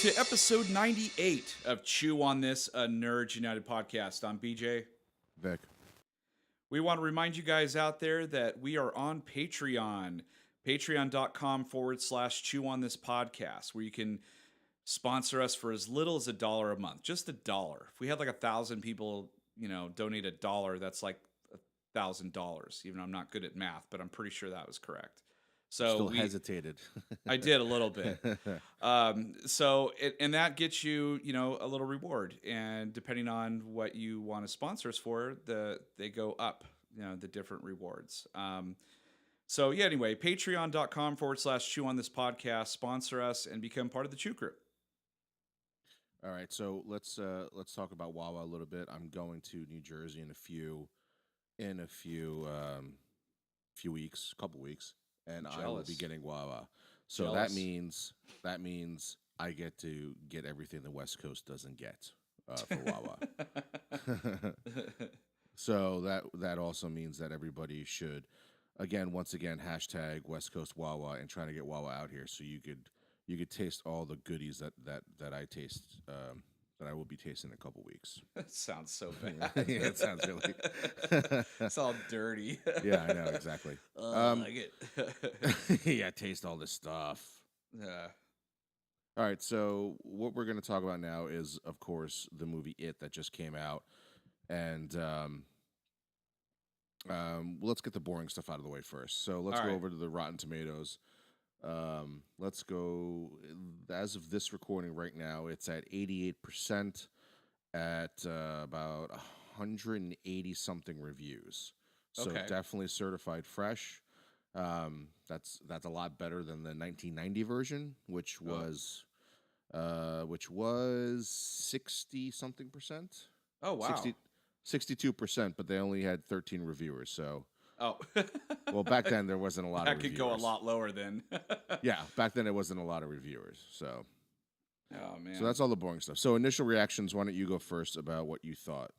to episode 98 of Chew on This, a Nerds United podcast. I'm BJ. Vic. We want to remind you guys out there that we are on Patreon, patreon.com/Chew on This podcast, where you can sponsor us for as little as $1 a month, just $1. If we had like 1,000 people, donate $1, that's like $1,000. Even though I'm not good at math, but I'm pretty sure that was correct. So Still hesitated. I did a little bit. And that gets you, a little reward. And depending on what you want to sponsor us for, they go up, the different rewards. Anyway, patreon.com/Chew on This podcast, sponsor us and become part of the Chew crew. All right, so let's talk about Wawa a little bit. I'm going to New Jersey in a few weeks, couple weeks. And Jealous. I will be getting Wawa. So Jealous. that means I get to get everything the West Coast doesn't get for Wawa. So that also means that everybody should, once again, hashtag West Coast Wawa and trying to get Wawa out here so you could taste all the goodies that I taste. That I will be tasting in a couple weeks. That sounds so bad. Yeah, it sounds really. It's all dirty. Yeah, I know, exactly. I like it. Yeah, taste all this stuff. Yeah. All right, so what we're going to talk about now is, of course, the movie It that just came out. And let's get the boring stuff out of the way first. So let's go over to the Rotten Tomatoes. Let's go, as of this recording right now, it's at 88% at about 180 something reviews. So definitely certified fresh. That's a lot better than the 1990 version, which was 60 something percent. Oh wow. 62%, but they only had 13 reviewers, so oh. Well, back then there wasn't a lot of reviewers. That could go a lot lower then. Yeah, back then it wasn't a lot of reviewers. So, oh man. So that's all the boring stuff. So initial reactions. Why don't you go first about what you thought?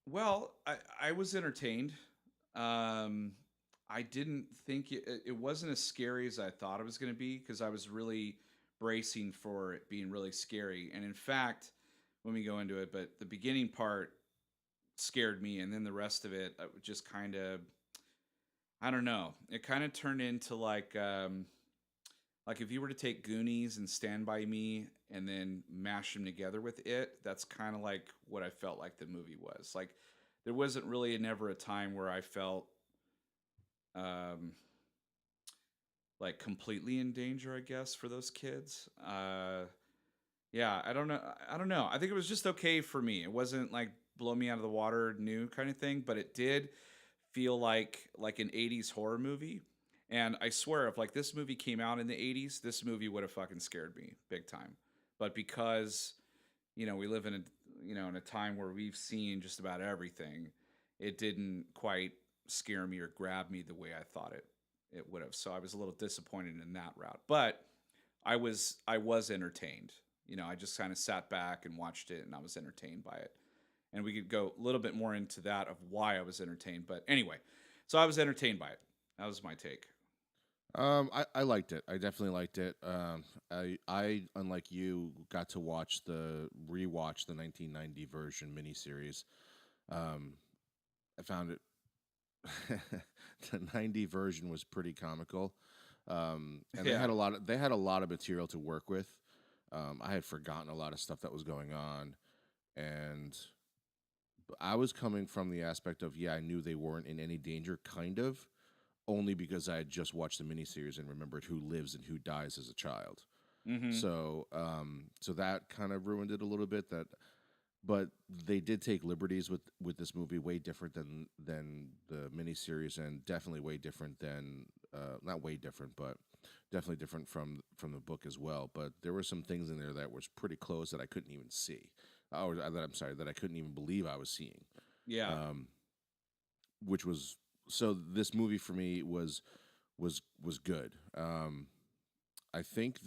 Well, I was entertained. I didn't think it wasn't as scary as I thought it was going to be because I was really bracing for it being really scary. And in fact, when we go into it, but the beginning part scared me, and then the rest of it just kind of, I don't know. It kind of turned into like if you were to take Goonies and Stand By Me and then mash them together with it, that's kind of like what I felt like the movie was. Like there wasn't really never a time where I felt like completely in danger, I guess, for those kids. Yeah, I don't know. I think it was just okay for me. It wasn't like blow me out of the water new kind of thing, but it did feel like an 80s horror movie. And I swear, if like this movie came out in the 80s, this movie would have fucking scared me big time. But because, we live in in a time where we've seen just about everything, it didn't quite scare me or grab me the way I thought it would have. So I was a little disappointed in that route. But I was entertained. I just kind of sat back and watched it, and I was entertained by it. And we could go a little bit more into that of why I was entertained. But anyway, so I was entertained by it. That was my take. I liked it. I definitely liked it. I unlike you, got to rewatch the 1990 version miniseries. I found it the 90 version was pretty comical. And they had a lot of material to work with. I had forgotten a lot of stuff that was going on, and I was coming from the aspect of, I knew they weren't in any danger, kind of, only because I had just watched the miniseries and remembered who lives and who dies as a child. Mm-hmm. So that kind of ruined it a little bit. But they did take liberties with this movie, way different than the miniseries, and definitely way different than not way different, but definitely different from the book as well. But there were some things in there that was pretty close that I couldn't even see. That I couldn't even believe I was seeing. Yeah. Which was, so this movie for me was good. I think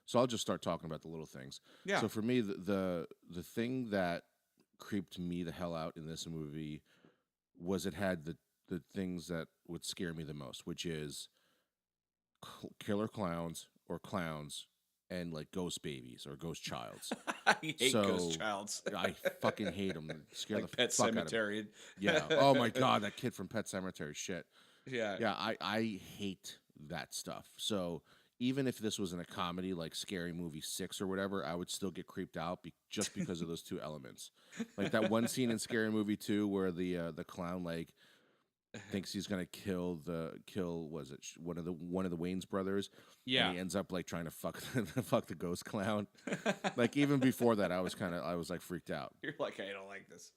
so I'll just start talking about the little things. Yeah. So for me, the thing that creeped me the hell out in this movie was it had the things that would scare me the most, which is killer clowns or clowns and like ghost babies or ghost childs. I hate Ghost So Childs. I fucking hate them. Scare the Like Pet fuck out of me. Cemetery. Yeah. Oh my god, that kid from Pet Cemetery. Shit. Yeah. Yeah, I hate that stuff. So even if this was in a comedy like Scary Movie 6 or whatever, I would still get creeped out just because of those two elements. Like that one scene in Scary Movie 2 where the clown like thinks he's gonna kill was it one of the Wayne's brothers, and Yeah. he ends up like trying to fuck fuck the ghost clown. Like even before that, I was like freaked out. You're like, I don't like this.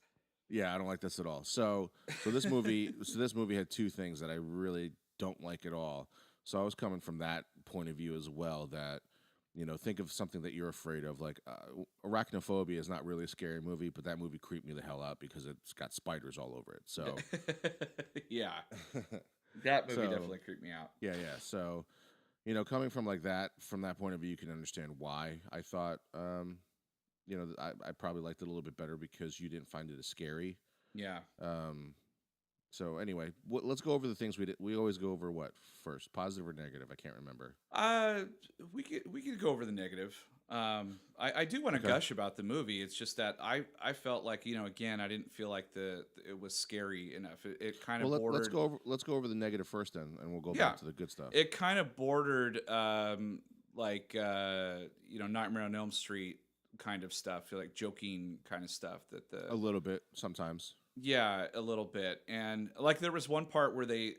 Yeah, I don't like this at all. So this movie had two things that I really don't like at all. So I was coming from that point of view as well. That think of something that you're afraid of. Like Arachnophobia is not really a scary movie, but that movie creeped me the hell out because it's got spiders all over it. So Yeah. That movie so definitely creeped me out. yeah. So coming from like that, from that point of view, you can understand why I thought I probably liked it a little bit better because you didn't find it as scary. Yeah. Um, so anyway, let's go over the things we did. We always go over what first, positive or negative? I can't remember. Uh, we could go over the negative. I do want to Okay. gush about the movie. It's just that I felt like again I didn't feel like it was scary enough. It kind of Well, bordered. let's go over the negative first, then, and we'll go Yeah, back to the good stuff. it kind of bordered like Nightmare on Elm Street kind of stuff, like joking kind of stuff that the A little bit sometimes. yeah, a little bit. And like there was one part where the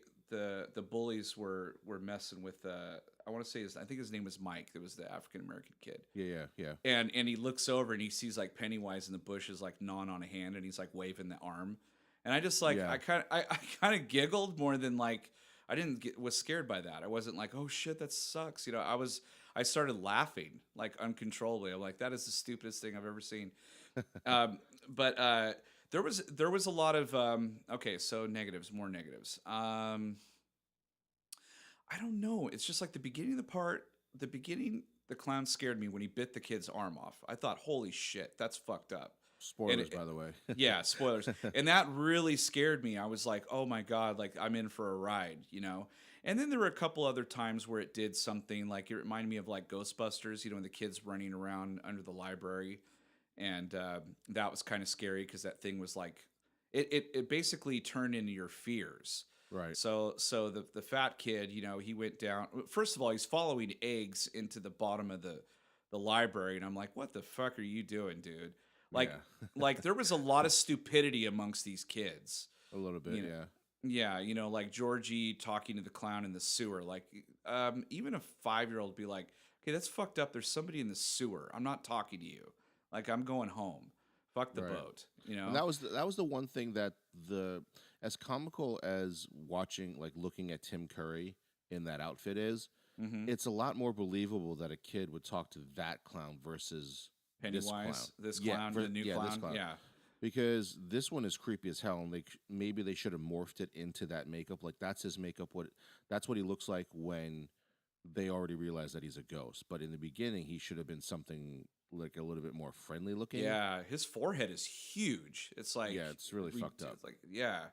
bullies were messing with I want to say I think his name was Mike. That was the African American kid. Yeah. And he looks over and he sees like Pennywise in the bushes like gnawing on a hand and he's like waving the arm. And I just like Yeah. I kind of giggled more than like I didn't was scared by that. I wasn't like, "Oh shit, that sucks." I started laughing like uncontrollably. I'm like, "That is the stupidest thing I've ever seen." But there was a lot of okay, so negatives, more negatives. I don't know. It's just like the beginning, the clown scared me when he bit the kid's arm off. I thought, holy shit, that's fucked up. And Spoilers, by the way. yeah, spoilers. And that really scared me. I was like, oh my God, like I'm in for a ride, And then there were a couple other times where it did something like it reminded me of like Ghostbusters, when the kids running around under the library. And that was kind of scary because that thing was like, it basically turned into your fears. Right. So the fat kid, he went down. First of all, he's following eggs into the bottom of the library, and I'm like, what the fuck are you doing, dude? Like Yeah. like there was a lot of stupidity amongst these kids. A little bit. You know, Yeah. yeah, like Georgie talking to the clown in the sewer. Like even a 5-year-old would be like, okay, that's fucked up. There's somebody in the sewer. I'm not talking to you. Like I'm going home. Fuck the Right. boat. And that was the one thing that as comical as watching like looking at Tim Curry in that outfit is, Hmm. it's a lot more believable that a kid would talk to that clown versus Pennywise, this Yeah, clown, the new this clown. clown. Yeah. Because this one is creepy as hell, and maybe they should have morphed it into that makeup. Like that's his makeup. That's what he looks like when they already realize that he's a ghost. But in the beginning, he should have been something like a little bit more friendly looking. Yeah, his forehead is huge. It's like Yeah, it's really fucked up. It's like yeah,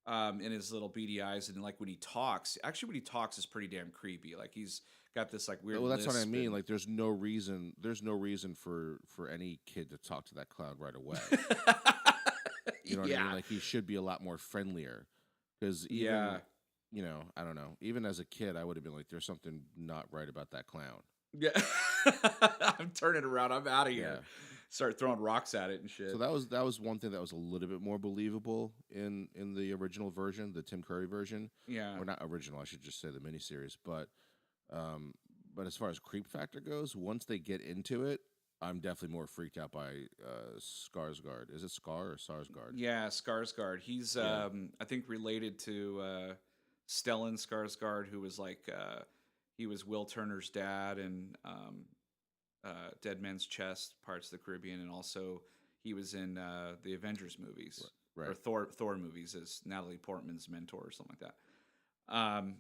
and his little beady eyes, and like when he talks, actually when he talks is pretty damn creepy. Like he's got this like weird. Well, that's what I lisp mean. and- Like, there's no reason. There's no reason for any kid to talk to that clown right away. You know what I mean? Like, he should be a lot more friendlier. Because even, Yeah. I don't know. Even as a kid, I would have been like, "There's something not right about that clown." Yeah, I'm turning around. I'm out of here. Yeah. Start throwing rocks at it and shit. So that was one thing that was a little bit more believable in the original version, the Tim Curry version, Yeah. or not original. I should just say the miniseries. But as far as creep factor goes, once they get into it, I'm definitely more freaked out by Skarsgård. Is it Scar or Sarsgaard? Yeah, Skarsgård. He's Yeah. I think related to Stellan Skarsgård, who was like he was Will Turner's dad and Dead Man's Chest, Parts of the Caribbean, and also he was in the Avengers movies Right. or Thor movies as Natalie Portman's mentor or something like that.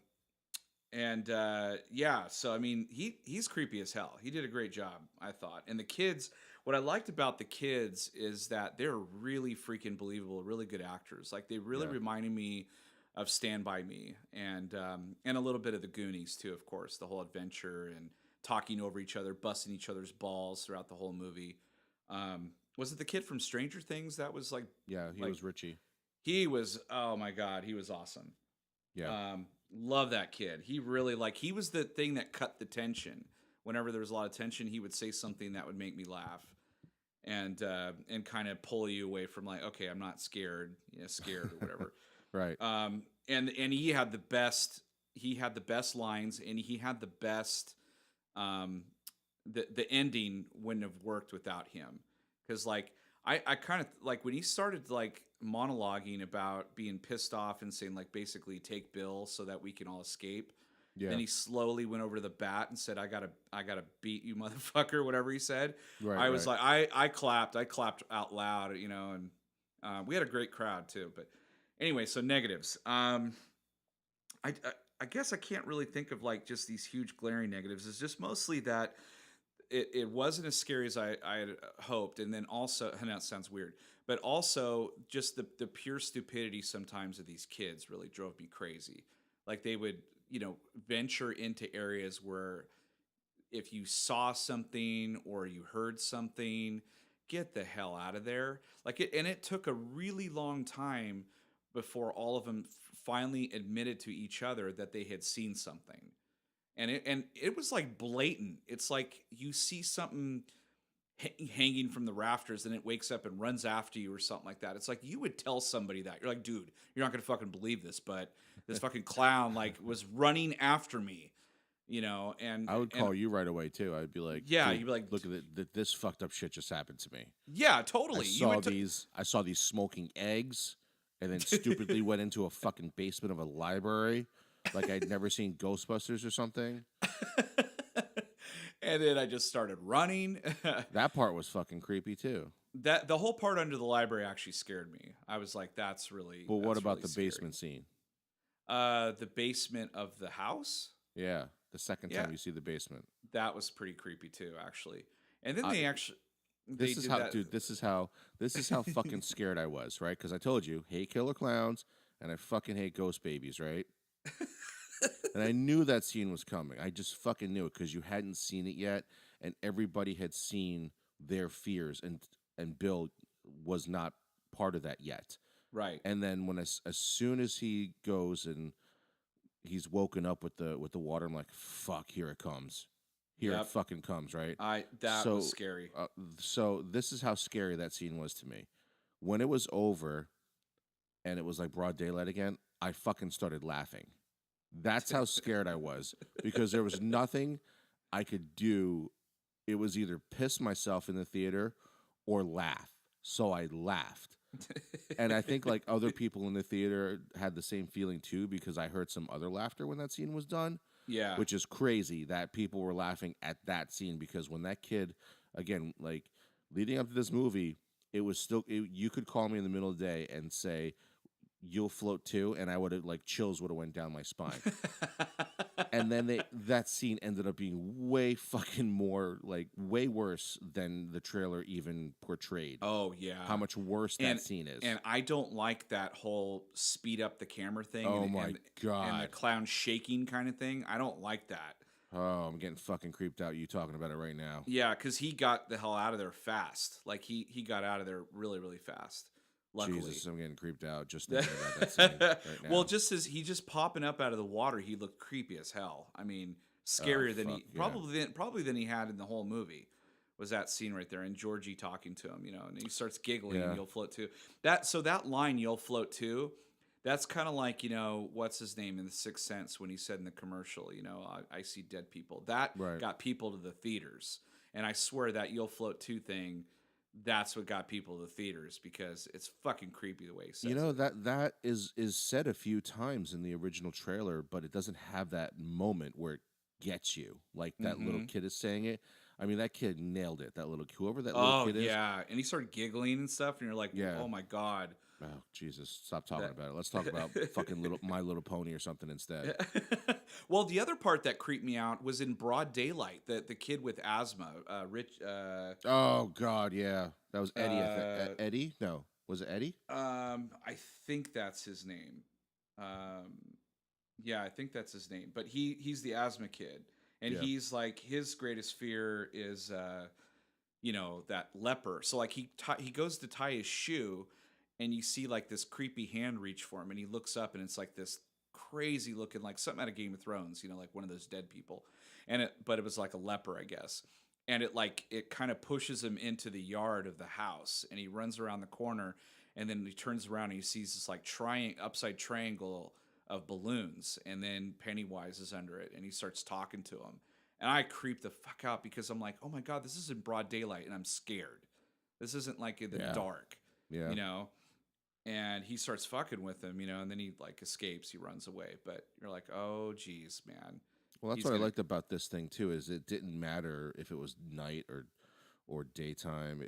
And yeah, so I mean, he's creepy as hell. He did a great job, I thought. And the kids, what I liked about the kids is that they're really freaking believable, really good actors. Like they really Yeah. reminded me of Stand by Me and a little bit of the Goonies too, of course, the whole adventure and talking over each other, busting each other's balls throughout the whole movie. Was it the kid from Stranger Things that was Yeah, he like was Richie. he was? Oh my god, he was awesome. Yeah. Love that kid. He really he was the thing that cut the tension. Whenever there was a lot of tension, he would say something that would make me laugh and kind of pull you away from like, okay, I'm not scared, scared or whatever. Right. And he had the best lines, and he had the best the ending wouldn't have worked without him, because I kind of like when he started monologuing about being pissed off and saying basically take Bill so that we can all escape. Yeah. Then he slowly went over to the bat and said, I gotta beat you, motherfucker," whatever he said. Right. I was Right. like, I clapped out loud, and we had a great crowd too. But anyway, so negatives. I, I guess I can't really think of just these huge glaring negatives. It's just mostly that it wasn't as scary as I had hoped, and then also, and that sounds weird, but also just the pure stupidity sometimes of these kids really drove me crazy. Like they would venture into areas where if you saw something or you heard something, get the hell out of there. And it took a really long time before all of them finally admitted to each other that they had seen something. And it was blatant. It's like you see something hanging from the rafters and it wakes up and runs after you or something like that. It's like you would tell somebody that. You're like, dude, you're not gonna fucking believe this, but this fucking clown was running after me, and I would and call you right away too. I'd be like, yeah, dude, you'd be like, look at it. This fucked up shit just happened to me. yeah, totally. You would I saw these smoking eggs, and then stupidly went into a fucking basement of a library, like I'd never seen Ghostbusters or something. and then I just started running. That part was fucking creepy too. That the whole part under the library actually scared me. I was like, But what about the scary. basement scene? The basement of the house. Yeah, the second Yeah, time you see the basement. that was pretty creepy too, actually. And then I, they this is did how, that. dude. This is how fucking scared I was, right? Because I told you, hate killer clowns, and I fucking hate ghost babies, right? And I knew that scene was coming. I just fucking knew it because you hadn't seen it yet, and everybody had seen their fears, and Bill was not part of that yet. Right. And then as soon as he goes and he's woken up with the water, I'm like, fuck, here it comes. Here it Yep. fucking comes, right? That So was scary. so this is how scary that scene was to me. When it was over and it was like broad daylight again, I fucking started laughing. That's how scared I was because there was nothing I could do. It was either piss myself in the theater or laugh. So I laughed. And I think like other people in the theater had the same feeling too because I heard some other laughter when that scene was done, Yeah. which is crazy that people were laughing at that scene because when that kid, again, like leading up to this movie, it was still, you could call me in the middle of the day and say, "You'll float too," and I would have like chills would have went down my spine. And then that scene ended up being way fucking more like way worse than the trailer even portrayed. Oh yeah. How much worse that scene is. And I don't like that whole speed up the camera thing. Oh and, my and, God. And the clown shaking kind of thing. I don't like that. Oh, I'm getting fucking creeped out. You talking about it right now? Yeah, because he got the hell out of there fast. Like he got out of there really really fast. Luckily. Jesus, I'm getting creeped out just thinking about that scene right now. Well, just as he just popping up out of the water, he looked creepy as hell. I mean, scarier than he probably than he had in the whole movie. Was that scene right there, and Georgie talking to him, and he starts giggling, and you'll float too. That line, "You'll float too," that's kind of like what's his name in The Sixth Sense when he said in the commercial, I see dead people. That got people to the theaters, and I swear that "You'll float too" thing. That's what got people to the theaters because it's fucking creepy the way he says it. That is said a few times in the original trailer, but it doesn't have that moment where it gets you like that little kid is saying it. I mean, that kid nailed it. Whoever that little kid is. Oh yeah, and he started giggling and stuff, and you're like, oh my god. Oh Jesus! Stop talking about it. Let's talk about fucking My Little Pony or something instead. Well, the other part that creeped me out was in broad daylight. The kid with asthma, Rich. Oh God, yeah, that was Eddie. Eddie? No, was it Eddie? I think that's his name. Yeah, I think that's his name. But he's the asthma kid, and Yeah. he's like his greatest fear is that leper. So like he goes to tie his shoe, and you see like this creepy hand reach for him, and he looks up, and it's like this crazy looking like something out of Game of Thrones, like one of those dead people, but it was like a leper, I guess. And it kind of pushes him into the yard of the house, and he runs around the corner, and then he turns around and he sees this like upside triangle of balloons, and then Pennywise is under it, and he starts talking to him, and I creep the fuck out because I'm like, oh my god, this is in broad daylight, and I'm scared. This isn't like in the Yeah. dark, Yeah. you know. And he starts fucking with him, and then he like escapes, he runs away. But you're like, oh geez, man, Well, that's he's what I gonna. liked about this thing too. Is it didn't matter if it was night or daytime.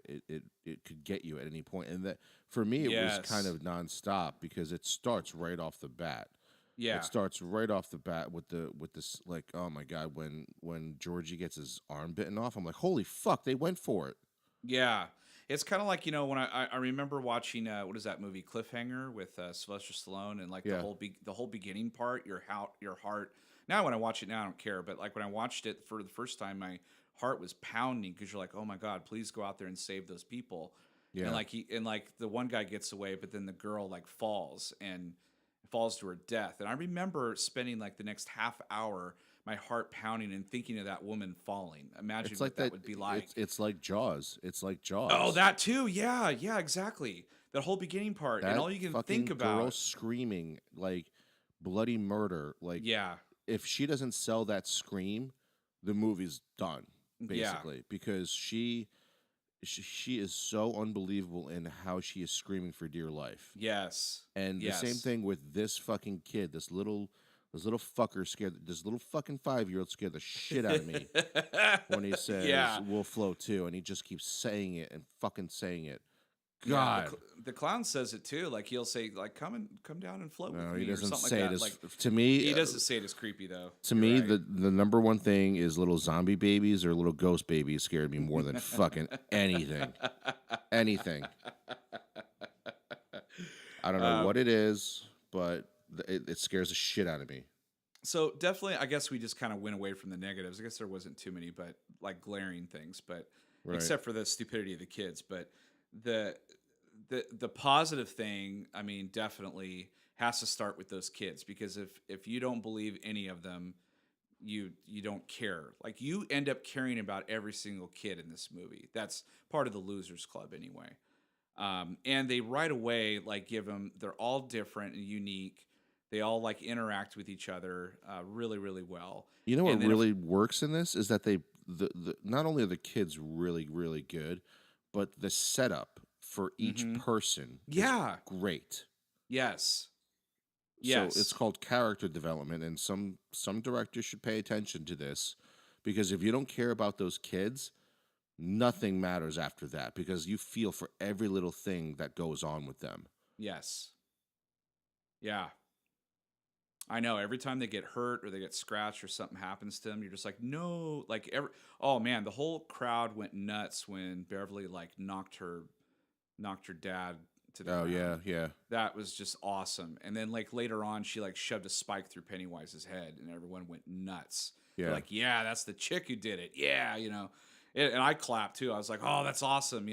It could get you at any point, and that for me it was kind Yes, of nonstop because it starts right off the bat. It yeah, starts right off the bat with this like, oh my god, when Georgie gets his arm bitten off, I'm like, holy fuck, they went for it. yeah. It's kind of like when I remember watching what is that movie Cliffhanger with Sylvester Stallone, and like the Yeah, whole beginning part, your heart. Now when I watch it now, I don't care, but like when I watched it for the first time, my heart was pounding because you're like, oh my god, please go out there and save those people. And yeah. like the one guy gets away, but then the girl like falls to her death. And I remember spending like the next half hour, my heart pounding and thinking of that woman falling. Imagine It's like what that that. would be like. It's like Jaws. It's like Oh, Jaws. that too. Yeah, yeah, exactly. That whole beginning part, and That all you can think fucking girl about. screaming like bloody murder. Like Yeah, if she doesn't sell that scream, the movie's done yeah, basically because she is so unbelievable in how she is screaming for dear life. yes, And the same yes. thing with this fucking kid, this little fucker scared this little fucking 5-year-old scared the shit out of me when he says Yeah, we'll float too, and he just keeps saying it and fucking saying it. yeah. God. The clown says it too. Like he'll say, like, come down and float with No, he me," or doesn't something like say it that. as Like to me. he doesn't say it as creepy though. To You're me, right. the number one thing is little zombie babies or little ghost babies scared me more than fucking anything. Anything. I don't know um, what it is, but it scares the shit out of me. so definitely, I guess we just kind of went away from the negatives. I guess there wasn't too many, but like glaring things, but Right. except for the stupidity of the kids. But the the positive thing, I mean, definitely has to start with those kids, because if you don't believe any of them, you don't care. Like you end up caring about every single kid in this movie. That's part of the Losers Club anyway. And they right away like give them. They're all different and unique. They all like interact with each other really really well. You know what And then if really works in this is that the not only are the kids really really good, but the setup for each hmm person is yeah, great. yes, So it's yes, called character development, and some directors should pay attention to this because if you don't care about those kids, nothing matters after that because you feel for every little thing that goes on with them. yes, yeah. I know every time they get hurt or they get scratched or something happens to them, you're just like, no, like oh man, the whole crowd went nuts when Beverly like knocked her dad to the Oh yeah, ground. yeah, That was just awesome. And then like later on, she like shoved a spike through Pennywise's head, and everyone went nuts. They're yeah. like, yeah, that's the chick who did it. Yeah, and I clapped too. I was like, oh, that's awesome.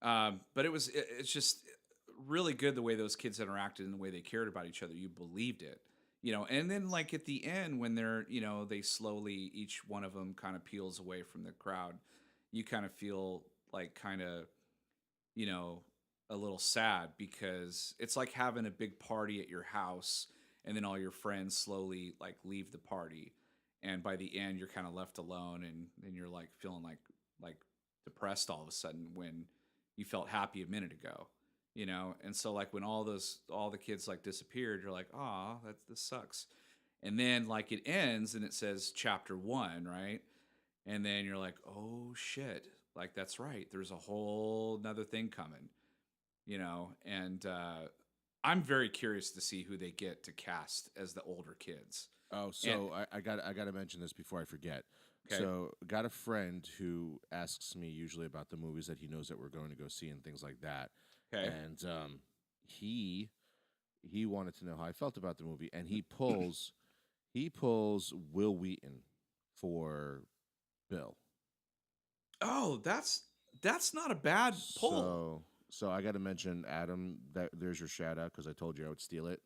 But it's just really good the way those kids interacted and the way they cared about each other. You believed it. And then like at the end when they slowly each one of them kind of peels away from the crowd, you kind of feel like you know a little sad because it's like having a big party at your house, and then all your friends slowly like leave the party, and by the end you're kind of left alone, and then you're like feeling like depressed all of a sudden when you felt happy a minute ago. And so like when all the kids like disappeared, you're like, ah, this sucks. And then like it ends and it says chapter 1, right? And then you're like, oh shit, like that's right, there's a whole nother thing coming. And I'm very curious to see who they get to cast as the older kids. Oh, And so I got to mention this before I forget. okay. So, got a friend who asks me usually about the movies that he knows that we're going to go see and things like that. Okay. And he he wanted to know how I felt about the movie, and he pulls Will Wheaton for Bill. Oh, that's not a bad pull. So I got to mention Adam. That there's your shout out because I told you I would steal it.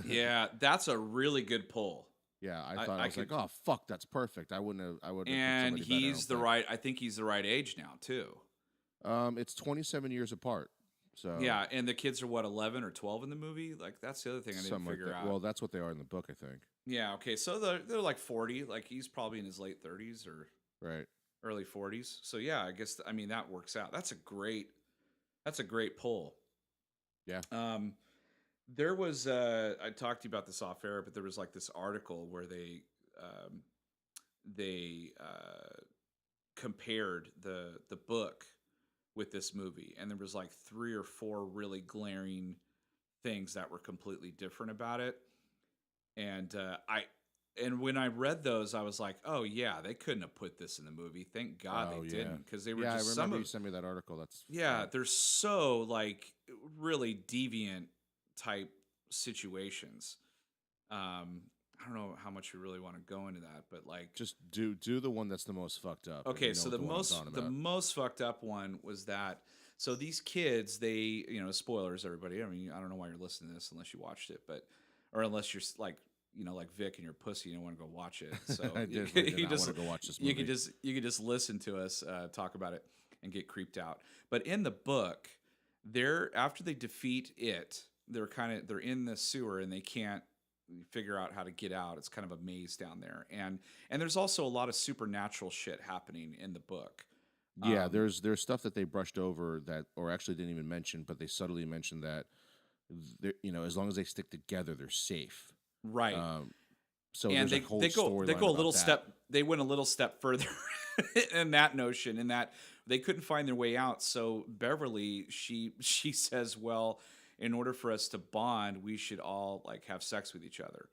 Yeah, that's a really good pull. Yeah, I I thought I I was like, could, oh fuck, that's perfect. I wouldn't have. I would have put and somebody better. I he's don't the think. right. I think he's the right age now too. It's 27 years apart. So Yeah, and the kids are what 11 or 12 in the movie. Like that's the other thing I didn't something like figure that. out. Well, that's what they are in the book, I think. Yeah, okay, so they're like 40. Like he's probably in his late 30s or Right. early 40s. So yeah, I guess I mean that works out. That's a great pull. Yeah. Um, there was I talked to you about this off air, but there was like this article where um, they compared the book with this movie, and there was like three or four really glaring things that were completely different about it. And and when I read those, I was like, oh yeah, they couldn't have put this in the movie. Thank God Oh they yeah. didn't, because they were Yeah, I just some remember you of sent me that article. That's yeah, they're so like really deviant type situations. I don't know how much you really want to go into that, but like, just do the one that's the most fucked up. And okay, you know so what the one I'm talking the about. most fucked up one was that so these kids, they, spoilers everybody. I mean, I don't know why you're listening to this unless you watched it, but or unless you're like, like Vic and you're pussy and you want to go watch it. So I you, definitely did you not just want to go watch this you movie. could just listen to us talk about it and get creeped out. But in the book, they're after they defeat it, they're in the sewer and they can't figure out how to get out. It's kind of a maze down there, and there's also a lot of supernatural shit happening in the book. Yeah, Um, there's stuff that they brushed over that, or actually didn't even mention, but they subtly mentioned that, as long as they stick together, they're safe. right. Um, so And there's a whole they storyline go a about little that. step they went a little step further in that notion, in that they couldn't find their way out. So Beverly, she says, well, in order for us to bond, we should all like have sex with each other.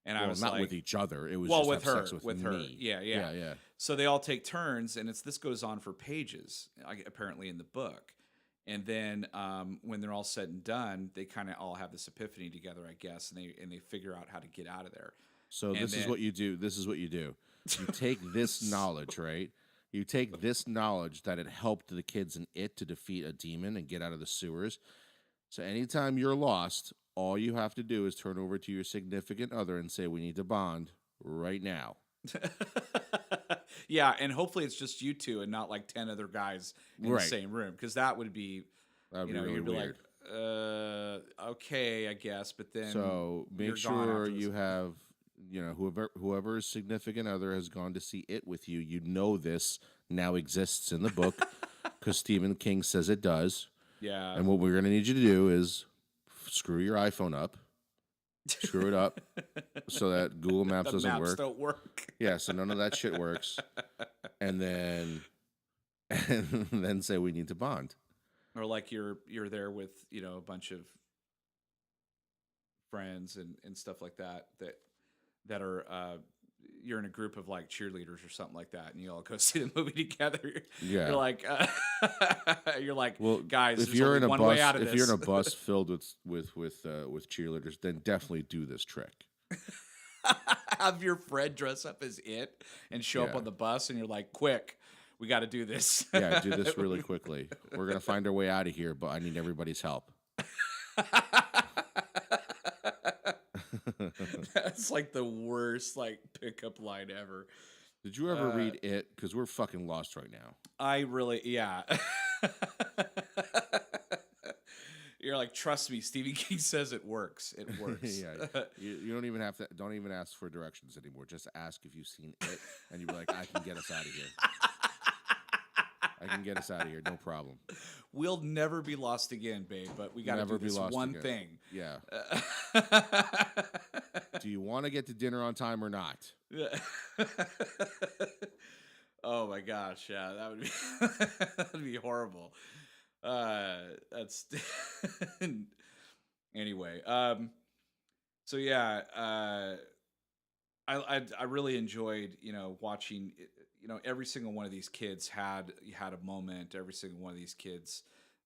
And I Well, was not with like, each other. It was well, just have sex with her, me. yeah, yeah. Yeah, yeah. So they all take turns, and this goes on for pages, apparently in the book. And then when they're all said and done, they kind of all have this epiphany together, I guess, and they figure out how to get out of there. So And this is then what you do. This is what you do. You take this knowledge, right? You take this knowledge that it helped the kids in it to defeat a demon and get out of the sewers. So anytime you're lost, all you have to do is turn over to your significant other and say, "We need to bond right now." yeah, and hopefully it's just you two and not like 10 other guys in the Right. same room, because that would be, That'd be really you'd be weird. like, okay, I guess, but then So you're make gone sure after this. you have, whoever's significant other has gone to see it with you. You know this now exists in the book because Stephen King says it does. Yeah. And what we're going to need you to do is screw your iPhone up, screw it up so that Google Maps The doesn't maps work. don't work. Yeah, so none of that shit works. And then say we need to bond. Or like you're there with, a bunch of friends and stuff like that are you're in a group of like cheerleaders or something like that, and you all go see the movie together. Yeah. You're like, Well, guys, if there's you're only in a one bus, way out of if this. you're in a bus filled with cheerleaders, then definitely do this trick. Have your friend dress up as it and show up Yeah. on the bus, and you're like, quick, we got to do this. Yeah, do this really quickly. We're gonna find our way out of here, but I need everybody's help. That's like the worst like pickup line ever. Did you ever read it? Because we're fucking lost right now. I really, yeah. You're like, trust me, Stephen King says it works. It works. Yeah, you don't even have to. Don't even ask for directions anymore. Just ask if you've seen it, and you'll be like, I can get us out of here. I can get us out of here, no problem. We'll never be lost again, babe. But we got to Never do be this lost one again. thing. Yeah. Do you want to get to dinner on time or not? Oh my gosh, yeah, that would be that'd be horrible. That's anyway. So yeah, I really enjoyed watching. Every single one of these kids had a moment. Every single one of these kids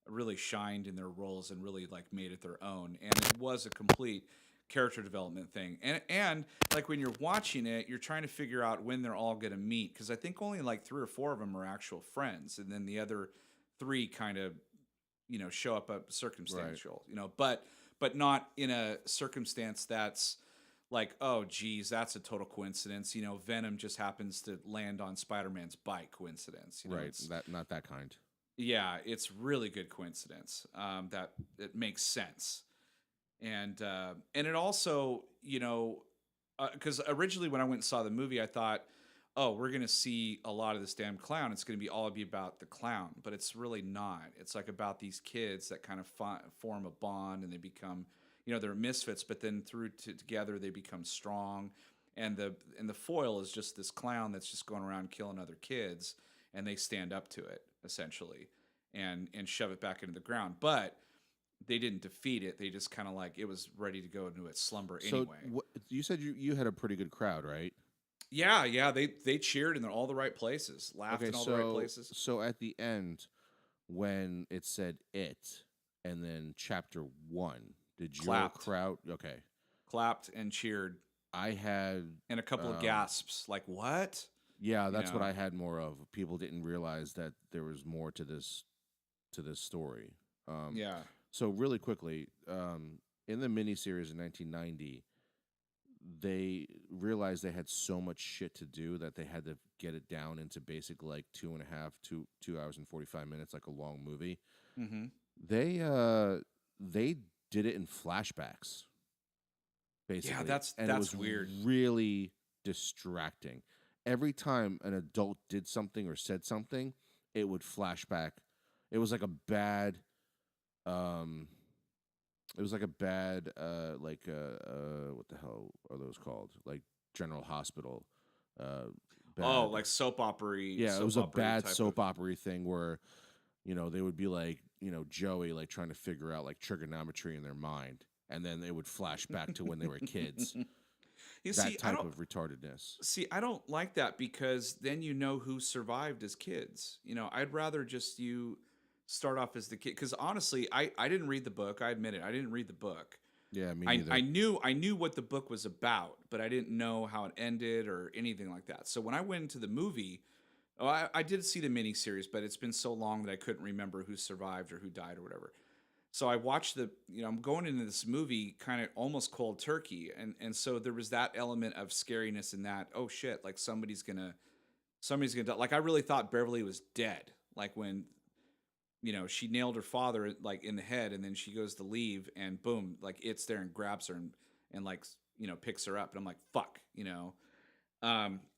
really shined in their roles and really like made it their own. And it was a complete character development thing. And like when you're watching it, you're trying to figure out when they're all going to meet, because I think only like 3 or 4 of them are actual friends, and then the other 3 kind of, show up Right. circumstantial, but not in a circumstance that's like, oh geez, that's a total coincidence. Venom just happens to land on Spider-Man's bike, coincidence. Right. It's, That not that kind. yeah, it's really good coincidence, that it makes sense. And it also, because originally when I went and saw the movie, I thought, oh, we're gonna see a lot of this damn clown. It's gonna be about the clown, but it's really not. It's like about these kids that kind of form a bond, and they become, they're misfits, but then together they become strong. And the foil is just this clown that's just going around killing other kids, and they stand up to it essentially, and shove it back into the ground. But they didn't defeat it. They just kind of like, it was ready to go into its slumber So anyway. you said you had a pretty good crowd, right? Yeah, yeah, they cheered in all the right places, laughed Okay, in all the right so places, at the end when it said it and then chapter 1, did your clapped, crowd okay. clapped and cheered, I had and a couple of um gasps, like what? yeah, You that's what know? I had more of. People didn't realize that there was more to this story. Um Yeah. so really quickly, in the miniseries in 1990, they realized they had so much shit to do that they had to get it down into basically like 2.5 2 hours and 45 minutes, like a long movie. Mm-hmm. They did it in flashbacks Yeah, basically, that's and it that's was weird. really distracting. Every time an adult did something or said something, it would flashback. It was like a bad um it was like a bad what the hell are those called? Like General Hospital. Uh Oh, bad like Yeah, it was soap a opery bad type of. soap opera thing where, they would be like, Joey like trying to figure out like trigonometry in their mind, and then they would flash back to when they were kids. You That see, I type don't of retardedness. see. I don't like that, because then who survived as kids. I'd rather just you start off as the kid. Because honestly, I didn't read the book. I admit it. I didn't read the book. Yeah, me I neither. knew what the book was about, but I didn't know how it ended or anything like that. So when I went into the movie, oh, I did see the miniseries, but it's been so long that I couldn't remember who survived or who died or whatever. So I watched I'm going into this movie kind of almost cold turkey, and so there was that element of scariness in that. Oh shit! Like somebody's gonna die. Like I really thought Beverly was dead. Like when she nailed her father like in the head, and then she goes to leave, and boom, like it's there and grabs her, and like picks her up, and I'm like fuck.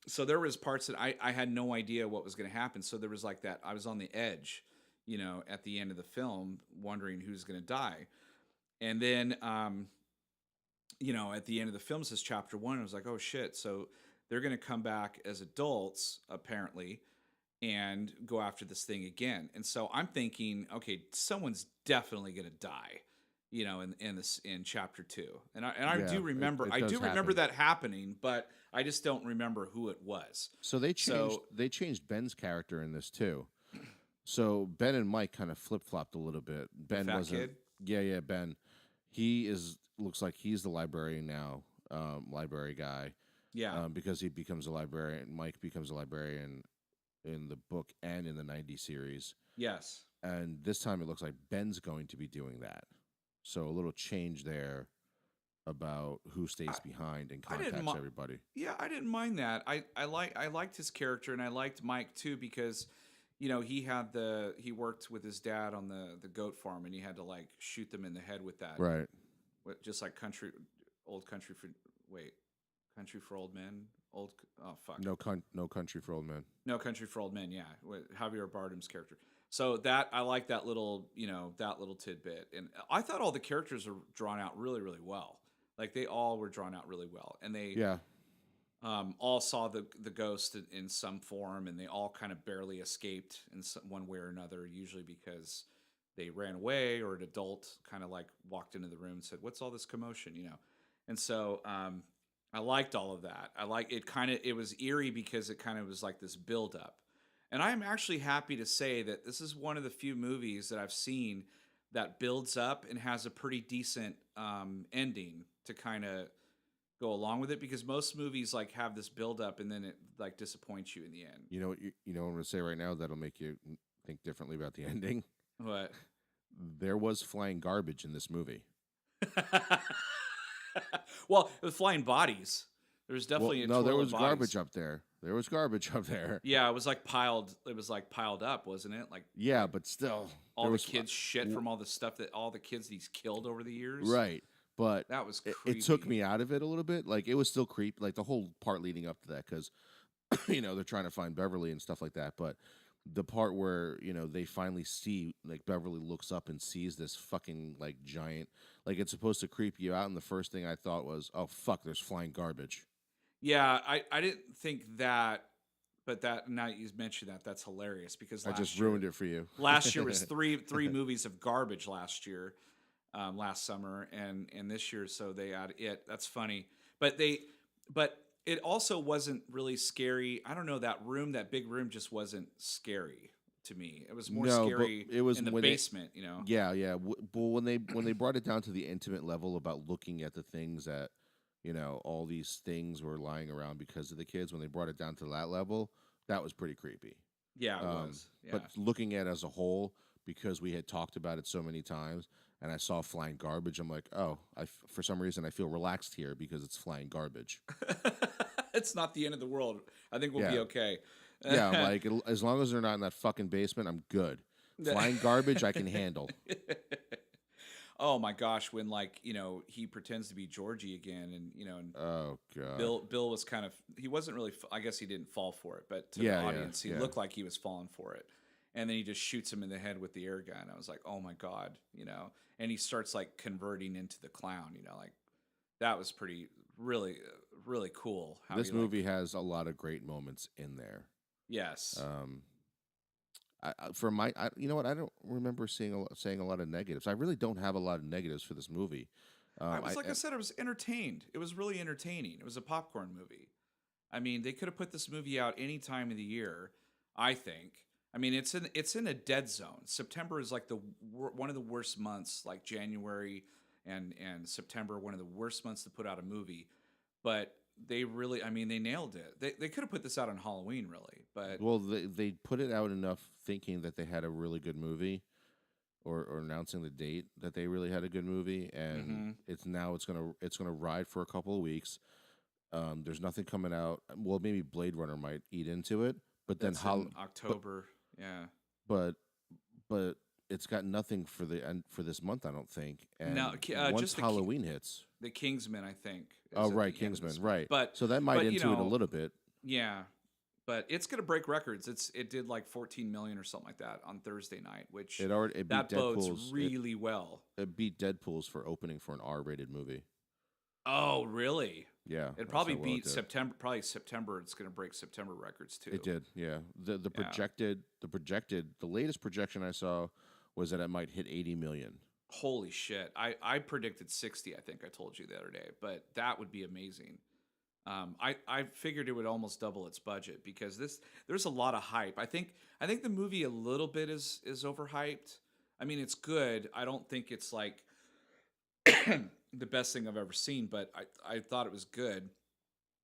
So there was parts that I had no idea what was going to happen. So there was like that. I was on the edge, at the end of the film, wondering who's going to die. And then, at the end of the film, says chapter 1. I was like, oh shit. So they're going to come back as adults, apparently, and go after this thing again. And so I'm thinking, okay, someone's definitely going to die, in chapter 2. And I Yeah, do remember it does happen. that happening, but I just don't remember who it was. So they changed So Ben's character in this too. So Ben and Mike kind of flip flopped a little bit. the Ben fat wasn't. kid, Yeah, Ben. He is looks like he's the librarian now, library guy, yeah, because he becomes a librarian. Mike becomes a librarian in the book and in the '90 series, yes, and this time it looks like Ben's going to be doing that. So a little change there about who I, stays behind and I didn't contacts mind. everybody. Yeah, I didn't mind that. I liked his character, and I liked Mike too, because he worked with his dad on the goat farm, and he had to like shoot them in the head with that, Right. just like old country for wait, country for old men, oh fuck, No country for old men. no country for old men, yeah, with Javier Bardem's character. So that I like that little that little tidbit, and I thought all the characters are drawn out really really well. Like they all were drawn out really well, and they Yeah. all saw the ghost in some form, and they all kind of barely escaped in one way or another. Usually because they ran away, or an adult kind of like walked into the room and said, "What's all this commotion?" And so I liked all of that. I like it. It was eerie because it kind of was like this buildup. And I'm actually happy to say that this is one of the few movies that I've seen that builds up and has a pretty decent ending to kind of go along with it, because most movies like have this build up and then it like disappoints you in the end. You know what you know what I'm gonna say right now that'll make you think differently about the ending. But There was flying garbage in this movie. well, with flying bodies, there's Well, definitely a no, there twirl of was garbage bodies. up there. There was garbage up there. Yeah, it was like piled. It was like piled up, wasn't it? Yeah, Like but still, all there the was kids shit from all the stuff that all the kids he's killed over the years. right. But That was it took creepy. me out of it a little bit. Like it was still creep, like the whole part leading up to that, because they're trying to find Beverly and stuff like that. But the part where they finally see, like, Beverly looks up and sees this fucking like giant, like it's supposed to creep you out, and the first thing I thought was, oh fuck, there's flying garbage. Yeah, I didn't think that, but that now you mentioned that, that's hilarious because I just ruined it for you. last year was three movies of garbage last year, last summer, and this year, so they add it. That's funny, but but it also wasn't really scary. I don't know, that big room just wasn't scary to me. It was more No, but scary it was in the when it. basement, you know. Yeah, yeah. But when they brought it down to the intimate level about looking at the things that, all these things were lying around because of the kids. When they brought it down to that level, that was pretty creepy. Yeah, it Um, was. but Yeah. looking at it as a whole, because we had talked about it so many times, and I saw flying garbage, I'm like, oh, for some reason I feel relaxed here because it's flying garbage. It's not the end of the world. I think we'll be Yeah, okay. yeah. I'm like, as long as they're not in that fucking basement, I'm good. Flying garbage, I can handle. Oh my gosh, when like, he pretends to be Georgie again, and and Oh god. Bill was kind of, he wasn't really I guess he didn't fall for it, but to the Yeah, yeah, audience he yeah. looked like he was falling for it. And then he just shoots him in the head with the air gun. I was like, "Oh my god," And he starts like converting into the clown, like that was pretty really really cool how he This like. movie has a lot of great moments in there. Yes. Um, for my, you know what? I don't remember saying a lot of negatives. I really don't have a lot of negatives for this movie. I I, was like I said, I was entertained. It was really entertaining. It was a popcorn movie. I mean, they could have put this movie out any time of the year, I think. I mean, it's in a dead zone. September is like one of the worst months, like January and September, one of the worst months to put out a movie. But they really, I mean, they nailed it. They could have put this out on Halloween, really, but well, they put it out enough thinking that they had a really good movie, or announcing the date that they really had a good movie, and hmm it's gonna ride for a couple of weeks. There's nothing coming out. Well, maybe Blade Runner might eat into it, but then that's in but October. Yeah. but but it's got nothing for the end for this month, I don't think. No, And once just Halloween hits, the Kingsman, I think, oh is at right, the end of this Kingsman, month. right. But So that might but into it a little bit. yeah, but it's gonna break records. It did like 14 million or something like that on Thursday night, which It beat that bodes Deadpool's really well. it beat Deadpool's for opening for an R-rated movie. Oh, really? Yeah, It that's probably how well it beat did. September. Probably September. It's gonna break September records It too. did, yeah. Yeah. The latest projection I saw was that it might hit 80 million. Holy shit! I predicted 60. I think I told you the other day, but that would be amazing. I figured it would almost double its budget because there's a lot of hype. I think the movie a little bit is overhyped. I mean, it's good. I don't think it's like the best thing I've ever seen, but I thought it was good.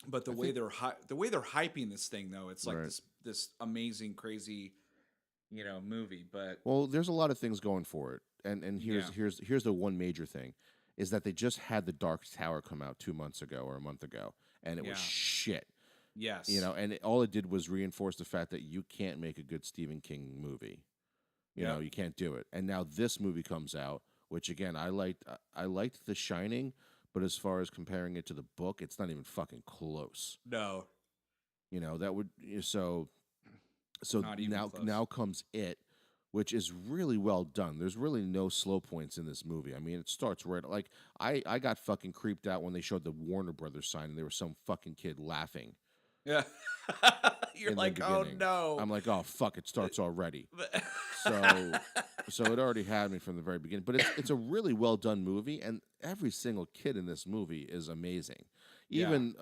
But the I way think they're hyping this thing though, it's like right. this amazing crazy movie. But Well, there's a lot of things going for it. And yeah, here's the one major thing is that they just had The Dark Tower come out 2 months ago or a month ago, and it was yeah, shit. yes, And all it did was reinforce the fact that you can't make a good Stephen King movie. yep, You can't do it. And now this movie comes out, which again I liked The Shining, but as far as comparing it to the book, it's not even fucking close. no, That would so not even now close. comes It, which is really well done. There's really no slow points in this movie. I mean, it starts right, like, I got fucking creeped out when they showed the Warner Brothers sign and there was some fucking kid laughing Yeah, you're in the like, oh beginning. no. I'm like, oh fuck, it starts already. So it already had me from the very beginning. But it's a really well done movie, and every single kid in this movie is amazing. Yeah. Even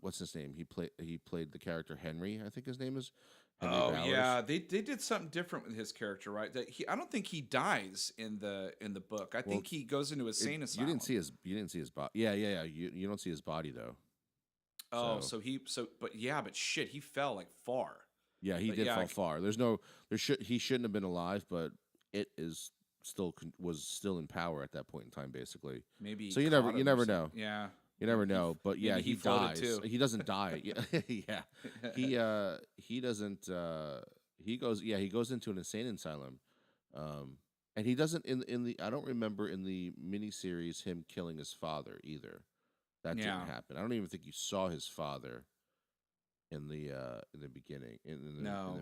what's his name? He played the character Henry. I think his name is Henry Oh Bowers. yeah, they did something different with his character, right? That he I don't think he dies in the book. I Well, think he goes into a it sane you didn't asylum. see his body. Yeah, yeah, yeah. You don't see his body though. Oh, So but yeah, but shit, he fell like far. yeah, he But did yeah, fall far. He shouldn't have been alive, but it is was still in power at that point in time, basically. maybe he So caught you him or never something. know. Yeah, You never know. But yeah, maybe he he floated dies. too. He doesn't die. Yeah, yeah. He doesn't. He goes into an insane asylum. Um, and he doesn't in the I don't remember in the miniseries him killing his father either. That didn't Yeah, happen. I don't even think you saw his father in the beginning in the no,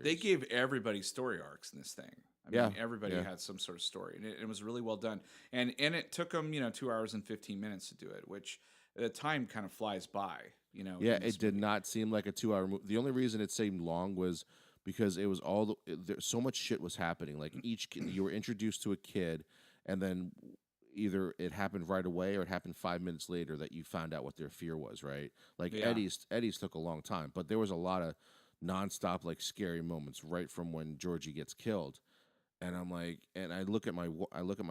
they miniseries. gave everybody story arcs in this thing. I Yeah, mean, everybody yeah, had some sort of story, and it was really well done. And it took them 2 hours and 15 minutes to do it, which the time kind of flies by, yeah. in It this did movie. not seem like a 2 hour movie. The only reason it seemed long was because it was there, so much shit was happening. Like each kid, you were introduced to a kid, and then either it happened right away or it happened 5 minutes later that you found out what their fear was. Right? Like Yeah. Eddie's took a long time, but there was a lot of nonstop like scary moments right from when Georgie gets killed. And I'm like, and I look at my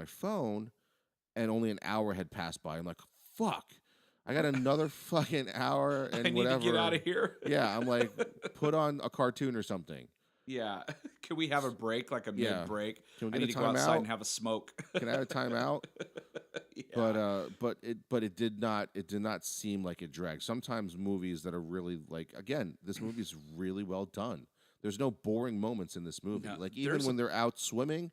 phone, and only an hour had passed by. I'm like, fuck, I got another fucking hour I and need to get out whatever. of here. Yeah, I'm like, put on a cartoon or something. Yeah. Can we have a break, like a mid Yeah, break? can we I get need a to go outside timeout? and have a smoke. Can I have a timeout? Yeah. But it did not seem like it dragged. Sometimes movies that are really like again, this movie is really well done. There's no boring moments in this movie. No, Like even there's a when they're out swimming,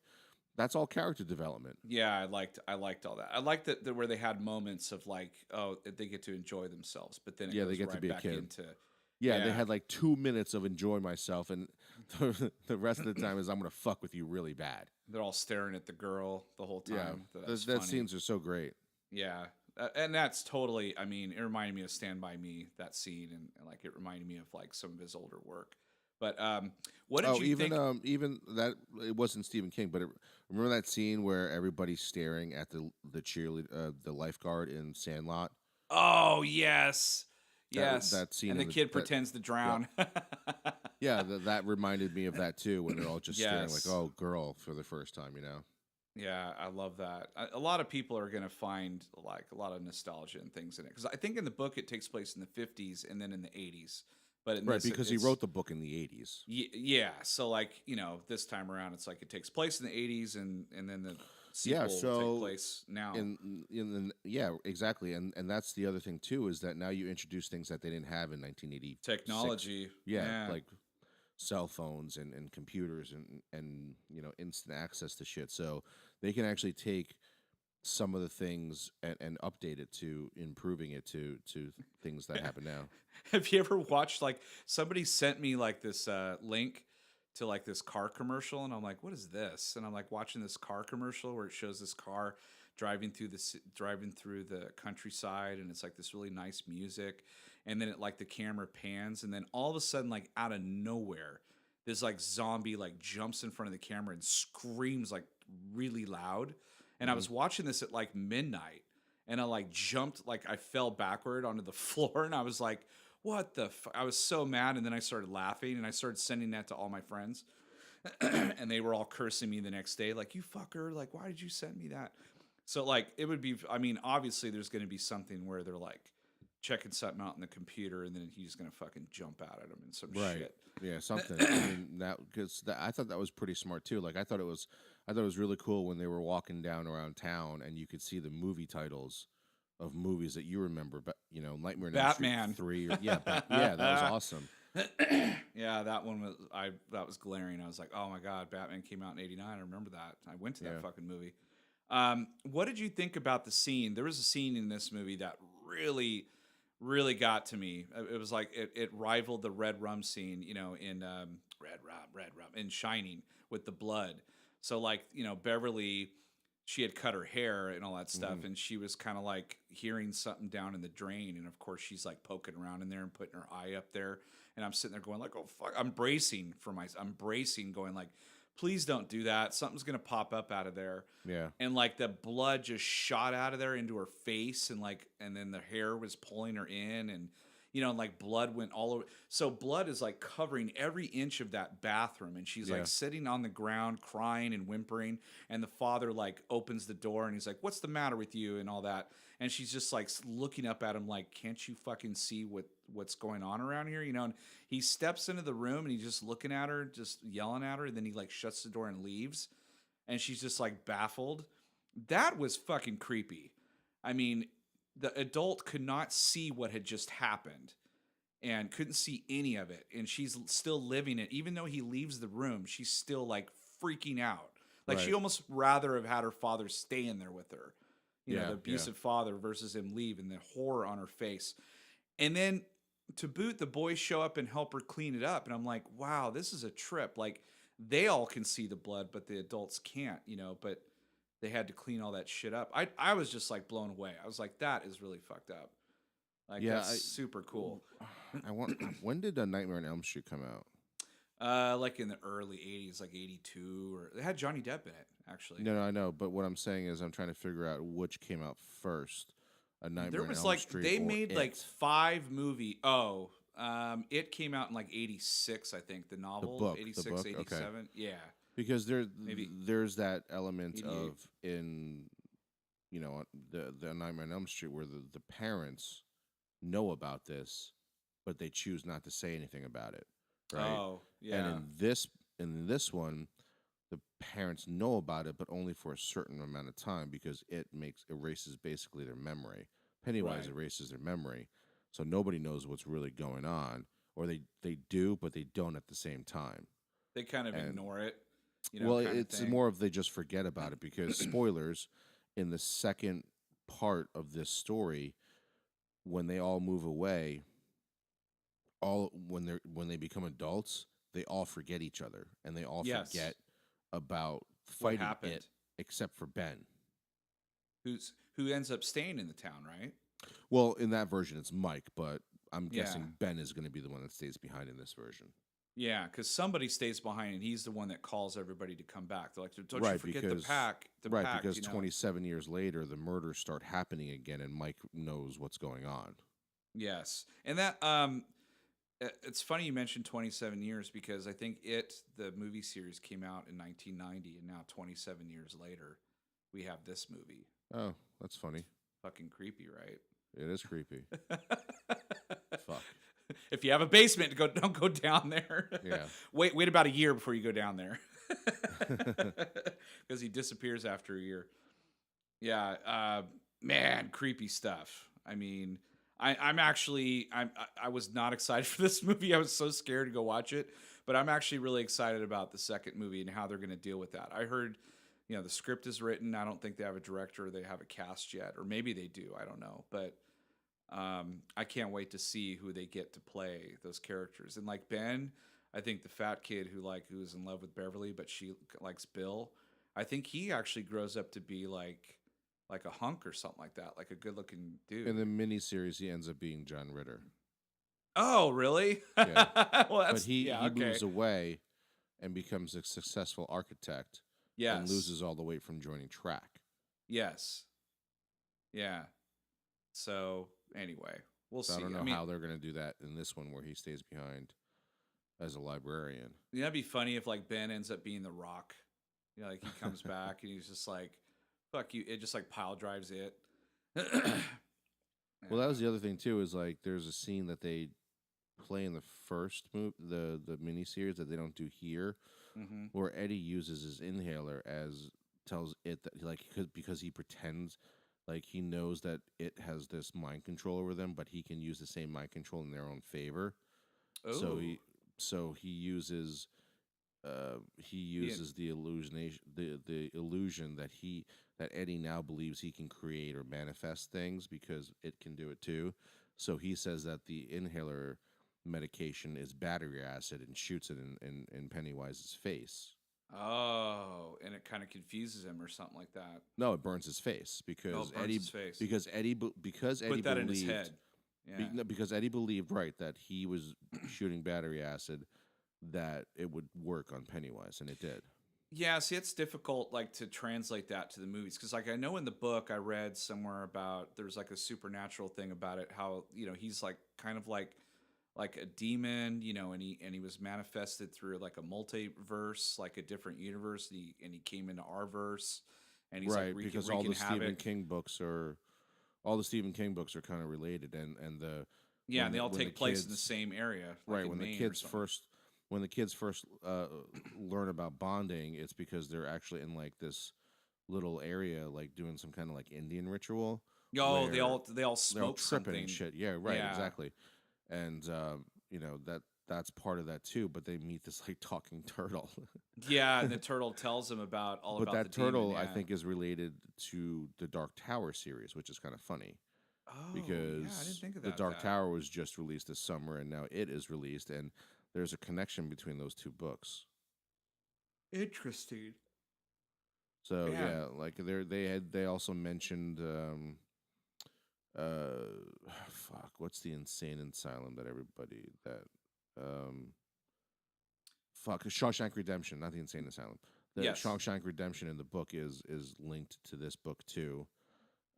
that's all character development. yeah, I liked all that. I liked that where they had moments of like, oh, they get to enjoy themselves, but then it Yeah, they goes get to right be a back kid. into Yeah, they yeah, had like 2 minutes of enjoy myself, and the rest of the time is I'm gonna fuck with you really bad. they're all staring at the girl the whole Yeah, time. That's that funny. scenes are so great. Yeah. And that's totally, I mean, it reminded me of Stand By Me, that scene, and like it reminded me of like some of his older work. But what did Oh, you think? even that it wasn't Stephen King, but remember that scene where everybody's staring at the cheerleader, the lifeguard in Sandlot. Oh, yes. Yes. That scene And the in the kid that pretends to yep drown. yeah that reminded me of that too when they're all just staring like Yes. oh girl for the first time, you know. Yeah, I love that. A lot of people are going to find like a lot of nostalgia and things in it because I think in the book it takes place in the 50s and then in the 80s, but in Right, this because he it's wrote the book in the 80s. yeah. So like this time around it's like it takes place in the 80s and then the Yeah, sequel will take so place now. yeah, exactly, and that's the other thing too is that now you introduce things that they didn't have in 1986. Technology, Yeah, yeah. like cell phones and computers and instant access to shit. So they can actually take some of the things and update it to improving it to things that happen now. Have you ever watched like somebody sent me like this link to like this car commercial and I'm like, what is this? And I'm like watching this car commercial where it shows this car driving through the countryside and it's like this really nice music and then it like the camera pans and then all of a sudden like out of nowhere this like zombie like jumps in front of the camera and screams like really loud. And I Hmm. was watching this at like midnight and I like jumped like I fell backward onto the floor and I was like what the I was so mad and then I started laughing and I started sending that to all my friends and they were all cursing me the next day like you fucker like why did you send me that so like it would be I mean obviously there's going to be something where they're like checking something out in the computer and then he's going to fucking jump out at him and some Right. shit. Yeah, something. I mean, that because I thought that was pretty smart too. Like I thought it was really cool when they were walking down around town and you could see the movie titles of movies that you remember, but Nightmare on Elm Street Batman. 3 or yeah, that was awesome. Yeah, that one was that was glaring. I was like, "Oh my god, Batman came out in '89." I remember that. I went to that Yeah. fucking movie. What did you think about the scene? There was a scene in this movie that really got to me. It was like it rivaled the red rum scene, in red rum in Shining with the blood. So like, Beverly, she had cut her hair and all that Hmm. stuff, and she was kind of like hearing something down in the drain, and of course she's like poking around in there and putting her eye up there, and I'm sitting there going like, oh fuck, I'm bracing, going like, please don't do that. Something's gonna pop up out of there. Yeah. And like the blood just shot out of there into her face, and like, and then the hair was pulling her in, and and like blood went all over. So blood is like covering every inch of that bathroom, and she's like Yeah. sitting on the ground crying and whimpering. And the father like opens the door and he's like, "What's the matter with you?" and all that. And she's just like looking up at him like, "Can't you fucking see what's going on around here?" And he steps into the room and he's just looking at her, just yelling at her, and then he like shuts the door and leaves, and she's just like baffled. That was fucking creepy. I mean, the adult could not see what had just happened and couldn't see any of it. And she's still living it. Even though he leaves the room, she's still like freaking out. Like she Right. almost rather have had her father stay in there with her, Yeah. the Yeah. abusive father versus him leave, and the horror on her face. And then to boot, the boys show up and help her clean it up. And I'm like, wow, this is a trip. Like they all can see the blood, but the adults can't, but they had to clean all that shit up. I was just like blown away. I was like, that is really fucked up. Like Yeah. that's super cool. I want. When did Nightmare on Elm Street come out? Like in the early '80s, like '82, or it had Johnny Depp in it actually. No, I know. But what I'm saying is, I'm trying to figure out which came out first: A There Nightmare on was Elm like Street they or made like It. 5 movie. Oh, it came out in like '86, I think. The novel, book, the 86, book, okay. 87. Yeah, Because maybe there's that element 88. of in the Nightmare on Elm Street where the parents know about this, but they choose not to say anything about it, right? Oh, And yeah. in this one, the parents know about it, but only for a certain amount of time because it erases basically their memory. Pennywise Right. erases their memory, so nobody knows what's really going on, or they do, but they don't at the same time. They kind of And ignore it, well, kind of it's thing. more of they just forget about it because spoilers in the second part of this story, when they all move away, all when they become adults, they all forget each other and they all Yes. forget about What fighting happened? it, except for Ben. Who ends up staying in the town, right? Well, in that version, it's Mike, but I'm Yeah. guessing Ben is going to be the one that stays behind in this version. Yeah, because somebody stays behind, and he's the one that calls everybody to come back. They're like, "Don't you Right, forget because the pack." The right pack, because 27 years later, the murders start happening again, and Mike knows what's going on. Yes, and that it's funny you mentioned 27 years because I think the movie series came out in 1990, and now 27 years later, we have this movie. Oh, that's funny. Fucking creepy, right? It is creepy. Fuck. If you have a basement, don't go down there. Yeah. Wait about a year before you go down there, because he disappears after a year. Yeah, man, creepy stuff. I mean, I was not excited for this movie. I was so scared to go watch it, but I'm actually really excited about the second movie and how they're going to deal with that. I heard, the script is written. I don't think they have a director. Or they have a cast yet, or maybe they do. I don't know, but I can't wait to see who they get to play those characters. And like Ben, I think the fat kid who's in love with Beverly, but she likes Bill. I think he actually grows up to be like a hunk or something like that, like a good looking dude. In the miniseries, he ends up being John Ritter. Oh, really? Yeah. Well, that's But he okay. moves away and becomes a successful architect Yes. and loses all the weight from joining track. Yes. Yeah. So anyway, we'll So see. I don't know how they're going to do that in this one where he stays behind as a librarian. That'd be funny if like Ben ends up being the Rock. Like he comes back and he's just like, "Fuck you!" It just like pile drives it. Well, that was the other thing too. Is like there's a scene that they play in the first the miniseries that they don't do here, where Eddie uses his inhaler as tells it that because he pretends like he knows that it has this mind control over them, but he can use the same mind control in their own favor. So he uses the illusion that Eddie now believes he can create or manifest things because it can do it too. So he says that the inhaler medication is battery acid and shoots it in Pennywise's face. Oh, and it kind of confuses him or something like that. No, it burns his face because his face. because Eddie Put Eddie that believed in his head. Yeah. because Eddie believed right that he was shooting battery acid that it would work on Pennywise, and it did. Yeah, see, it's difficult like to translate that to the movies because, like, I know in the book I read somewhere about there's like a supernatural thing about it, how he's like kind of like a demon, and he was manifested through like a multiverse, like a different universe, and he came into our verse, and he's like Right, because wreaking havoc. all the Stephen King books are kind of related, and the Yeah, and they all when the take place in the kids same area, like right in when the Maine or kids something. first learn about bonding, it's because they're actually in like this little area, like doing some kind of like Indian ritual Oh, they where all they're all smoke tripping and something. shit. Yeah, right, Yeah, exactly. And that's part of that too. But they meet this like talking turtle. yeah, and the turtle tells him about all But about the that demon. turtle, I Yeah. think, is related to the Dark Tower series, which is kind of funny Oh, yeah, I didn't because think the about Dark that. Tower was just released this summer, and now it is released, and there's a connection between those two books. Interesting. So Man. yeah, like they also mentioned fuck, what's the insane asylum that everybody that um fuck Shawshank Redemption, not the insane asylum. The Yes. Shawshank Redemption in the book is linked to this book too.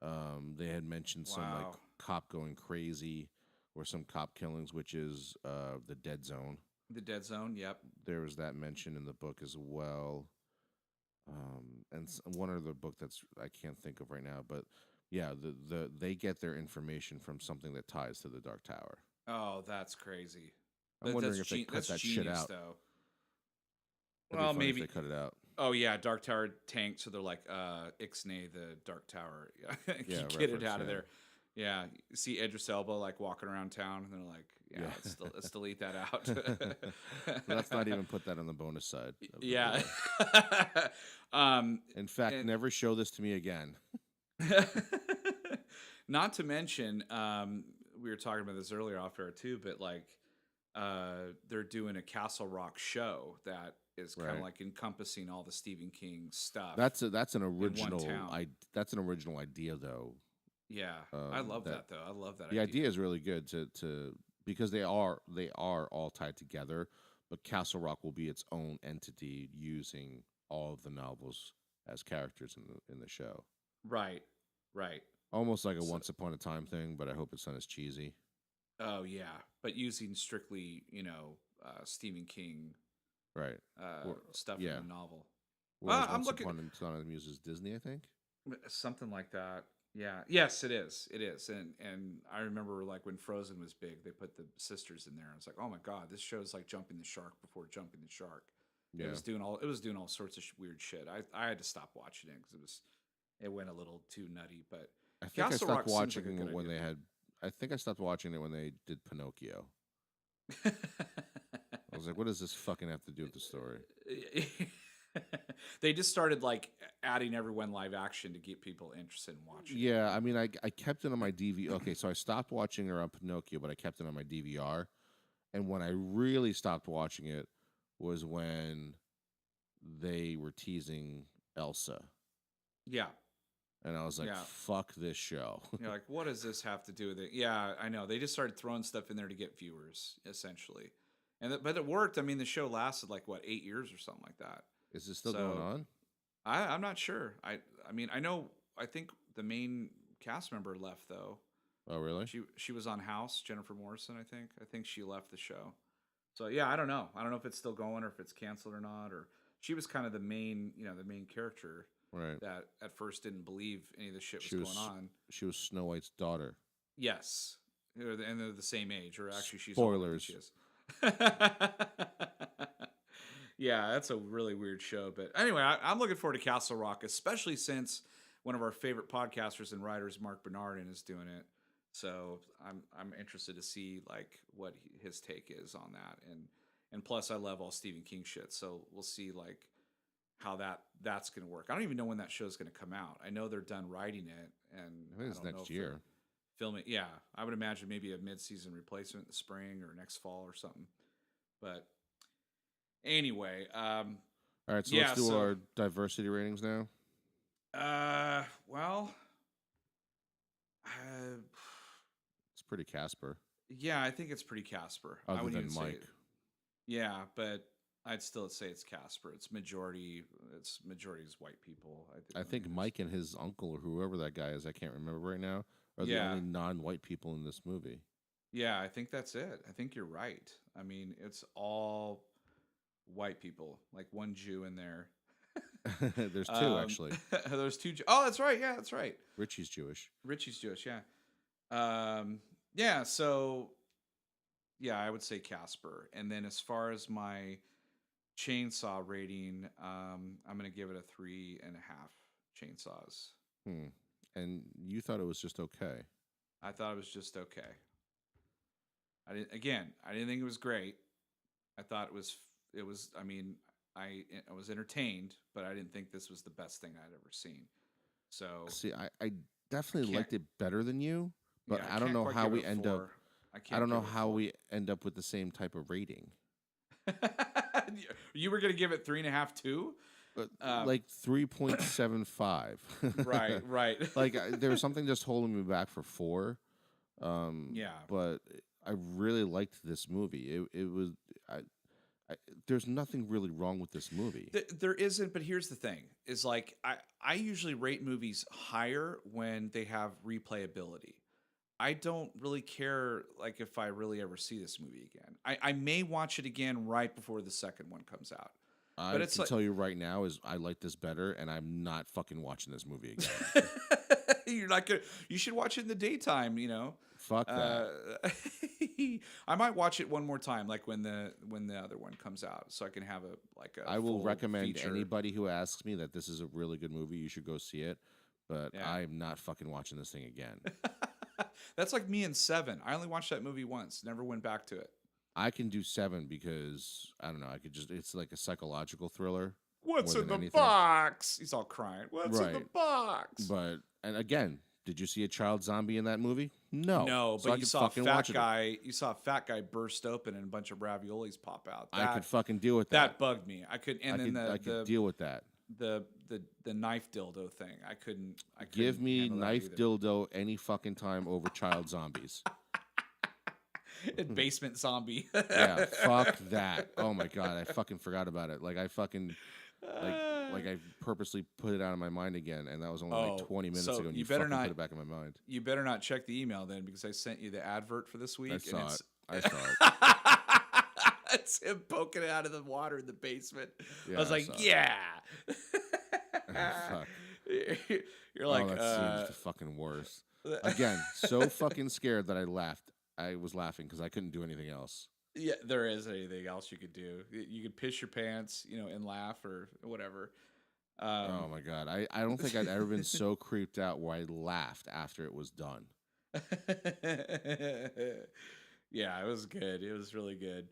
They had mentioned some like Wow. cop going crazy or some cop killings, which is the Dead Zone. The Dead Zone. Yep. There was that mentioned in the book as well. And one other book that's I can't think of right now, but yeah, they get their information from something that ties to the Dark Tower. Oh, that's crazy. I'm But wondering if they cut that's that shit genius out. though. That'd be Well, funny if they maybe. cut it out. Oh yeah, Dark Tower tanked, so they're like, Ixnay the Dark Tower. Yeah, Yeah, get it reference. out of Yeah, there. Yeah, you see Idris Elba like walking around town, and they're like, yeah, yeah. let's delete that out. Let's not even put that on the bonus side of the Yeah. Blu-ray. um, In fact, and never show this to me again. not to mention, we were talking about this earlier off air too, but like, they're doing a Castle Rock show that is kind of Right. like encompassing all the Stephen King stuff That's an in one original. town. That's an original idea though. Yeah, I love That that though. I love that the idea. idea is really good to because they are all tied together, but Castle Rock will be its own entity using all of the novels as characters in the show. Right, right. Almost like a So, Once Upon a Time thing, but I hope it's not as cheesy. oh yeah, but using strictly, Stephen King Right. Or stuff in yeah. the novel. Whereas I'm Once looking. Upon a Time uses Disney, I think. Something like that. Yeah. Yes, it is. It is. And I remember like when Frozen was big, they put the sisters in there. I was like, oh my god, this show's like jumping the shark before jumping the shark. Yeah. It was doing all sorts of weird shit. I had to stop watching it because it went a little too nutty. But I think I Castle stopped Rock seems like a good watching when idea. they had. I think I stopped watching it when they did Pinocchio. I was like, what does this fucking have to do with the story? They just started like adding everyone live action to get people interested in watching it. Yeah, I mean, I kept it on my DV. Okay, so I stopped watching it on Pinocchio, but I kept it on my DVR. And when I really stopped watching it was when they were teasing Elsa, Yeah, and I was like, yeah. "Fuck this show." You're like, what does this have to do with it? Yeah, I know. They just started throwing stuff in there to get viewers, essentially, but it worked. I mean, the show lasted like what 8 years or something like that. Is this still going So on? I'm not sure. I mean, I know. I think the main cast member left though. Oh, really? She was on House, Jennifer Morrison. I think she left the show. So yeah, I don't know. I don't know if it's still going or if it's canceled or not. Or she was kind of the main character Right. that at first didn't believe any of the shit was She going was on. she was Snow White's daughter. Yes, and they're the same age, or actually, she's older than she Spoilers. is. Yeah, that's a really weird show. But anyway, I'm looking forward to Castle Rock, especially since one of our favorite podcasters and writers, Mark Bernardin, is doing it. So I'm interested to see like what his take is on that, and plus I love all Stephen King shit. So we'll see like how that's going to work. I don't even know when that show is going to come out. I know they're done writing it, and I think I it's don't know next if they're year. filming. Yeah, I would imagine maybe a mid-season replacement in the spring or next fall or something. But anyway, All right, so let's yeah. do So, our diversity ratings now. well, uh, It's pretty Casper, yeah, I think it's pretty Casper. I other wouldn't even than say, Mike. yeah, but I'd still say it's Casper. It's majority. It's majority is white people. I I mean, think there's Mike and his uncle or whoever that guy is, I can't remember right now, are the yeah, only non-white people in this movie. yeah. I think that's it. I think you're right. I mean, it's all white people, like one Jew in there. There's two actually. There's two. Oh, that's right. Yeah, that's right. Richie's Jewish. Richie's Jewish. Yeah. Yeah. So yeah, I would say Casper. And then as far as my chainsaw rating, I'm gonna give it a 3.5 chainsaws. Hmm. And you thought it was just okay. I thought it was just okay. I didn't. Again, I didn't think it was great. I thought it was. It was. I mean, I was entertained, but I didn't think this was the best thing I'd ever seen. So See, I definitely can't. liked it better than you, but Yeah, I I don't can't know quite how give it we a end up. 4. I I can't don't know give it a how 4. we end up with the same type of rating. You were gonna give it 3.5 too. But Um, like 3.75. right, right. Like there was something just holding me back for 4. Yeah. But I really liked this movie. It was I, I there's nothing really wrong with this movie. There isn't, but here's the thing: is like I usually rate movies higher when they have replayability. I don't really care like if I really ever see this movie again. I may watch it again right before the second one comes out. But I it's can like tell you right now is I like this better, and I'm not fucking watching this movie again. you're not gonna. You should watch it in the daytime. Fuck that. Uh, I might watch it one more time, like when the other one comes out, so I can have a I will full recommend feature. anybody who asks me that this is a really good movie, you should go see it. But Yeah. I'm not fucking watching this thing again. That's like me in Seven. I only watched that movie once. Never went back to it. I can do 7 because I don't know. I could just it's like a psychological thriller more What's in than the anything. box? He's all crying. What's in the Right. box? But and again, did you see a child zombie in that movie? No. No, So but I you could saw a fucking watch fat it. guy. You saw a fat guy burst open and a bunch of raviolis pop out. I could That fucking deal with that that. bugged me. I could, and then I could deal with that. the knife dildo thing. I couldn't. Give me handle that knife either. dildo any fucking time over child zombies. And basement zombie. Yeah, fuck that. Oh my god, I fucking forgot about it. Like I fucking like I purposely put it out of my mind again, and that was only like 20 minutes so ago, and you you better fucking not- put it back in my mind. You better not check the email then, because I sent you the advert for this week. I and saw it's, it. I saw it. It's him poking it out of the water in the basement. Yeah, I was I like, saw it. yeah. Fuck. You're like, oh, that scene's the fucking worst. Again, so fucking scared that I laughed. I was laughing because I couldn't do anything else. yeah, there isn't anything else you could do. You could piss your pants, and laugh or whatever. Oh my god, I don't think I'd ever been so creeped out where I laughed after it was done. Yeah, it was good. It was really good.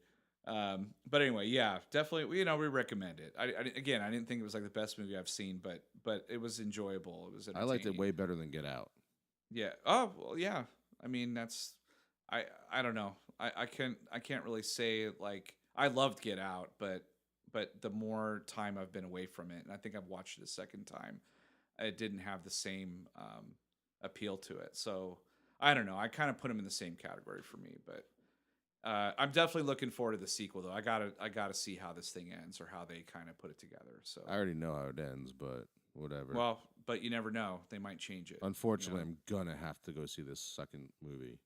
But anyway, yeah, definitely. We recommend it. Again, I didn't think it was like the best movie I've seen, but it was enjoyable. It was I liked it entertaining. way better than Get Out. Yeah. Oh well, yeah. I mean, I don't know. I can't really say like I loved Get Out, but the more time I've been away from it, and I think I've watched it a second time, it didn't have the same appeal to it. So I don't know. I kind of put them in the same category for me, but I'm definitely looking forward to the sequel though. I gotta see how this thing ends or how they kind of put it together. So I already know how it ends, but whatever. well, but you never know. They might change it. Unfortunately, I'm gonna have to go see this second movie.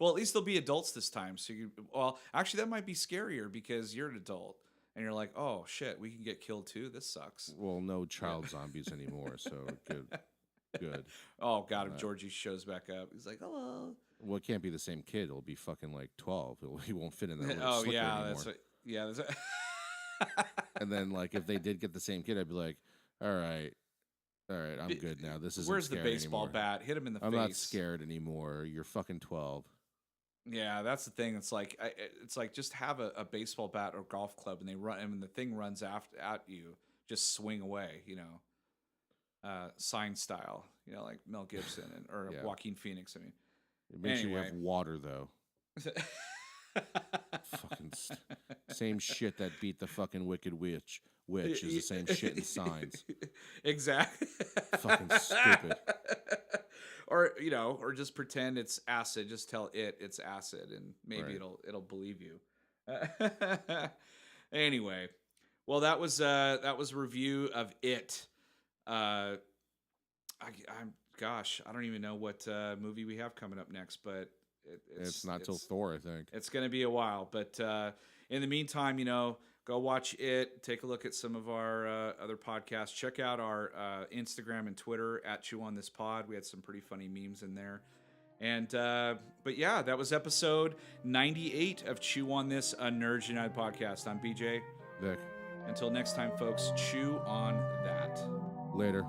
Well, at least they'll be adults this time. So well, actually, that might be scarier because you're an adult and you're like, oh shit, we can get killed too. This sucks. Well, no child zombies anymore, so good. Good. Oh god, if Georgie shows back up, he's like, hello. Well, it can't be the same kid. It'll be fucking like 12. He won't fit in that little Oh slicker yeah, anymore. that's what. Yeah, that's. And then, like, if they did get the same kid, I'd be like, all right, I'm good now. This isn't Where's the scary baseball anymore. bat? Hit him in the I'm face. not scared anymore. You're fucking 12. Yeah, that's the thing. It's like just have a baseball bat or golf club, and they run, and when the thing runs at you, just swing away. Sign style. Like Mel Gibson or Yeah. Joaquin Phoenix. I mean, It makes you Anyway. have water, though. Fucking same shit that beat the fucking Wicked Witch. Witch is the same shit in Signs. Exactly. Fucking stupid. Or just pretend it's acid. Just tell it's acid, and maybe Right. it'll believe you. Anyway, well, that was a review of it. Uh, I'm gosh, I don't even know what movie we have coming up next, but It's not till Thor, I think. it's going to be a while. But in the meantime, go watch it. Take a look at some of our other podcasts. Check out our Instagram and Twitter at Chew on This Pod. We had some pretty funny memes in there. And but yeah, that was episode 98 of Chew on This, a Nerds United podcast. I'm BJ. Vic. Until next time, folks, chew on that. Later.